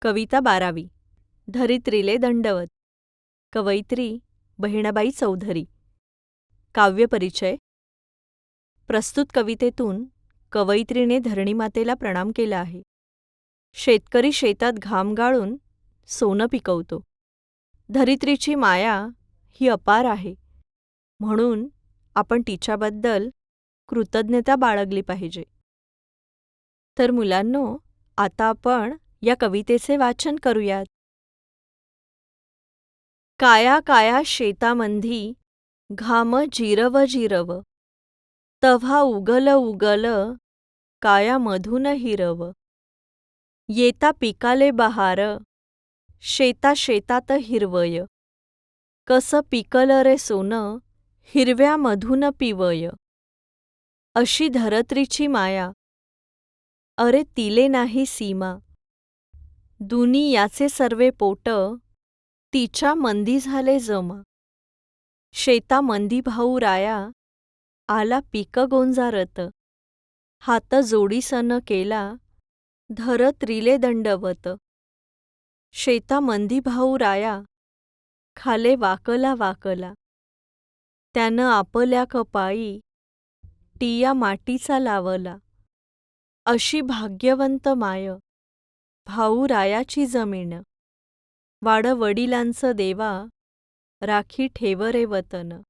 कविता 12वी. धरित्रीले दंडवत. कवयित्री बहिणाबाई चौधरी. काव्यपरिचय. प्रस्तुत कवितेतून कवयित्रीने धरणीमातेला प्रणाम केला आहे. शेतकरी शेतात घाम गाळून सोनं पिकवतो. धरित्रीची माया ही अपार आहे, म्हणून आपण तिच्याबद्दल कृतज्ञता बाळगली पाहिजे. तर मुलांनो, आता आपण या कवितेचे वाचन करूयात. काया काया शेतामंधी घाम जिरव जिरव, तव्हा उगल उगल काया मधून हिरव. येता पिकाले बहार, शेता शेतात हिरवय. कस पिकल रे सोनं, हिरव्या मधून पिवय. अशी धरत्रीची माया, अरे तिले नाही सीमा. दुनी याचे सर्वे पोट, तिच्या मंदी झाले जमा. शेता मंदी भाऊ राया, आला पीक गोंजारत. हात जोडीसन केला, धरत्रीले दंडवत. शेता मंदी भाऊ राया, खाले वाकला वाकला. त्यानं आपल्या कपाळी टिया माटीचा लावला. अशी भाग्यवंत माय, भाऊ रायाची जमीन. वाड वडिलांचं देवा, राखी ठेव रे वतन.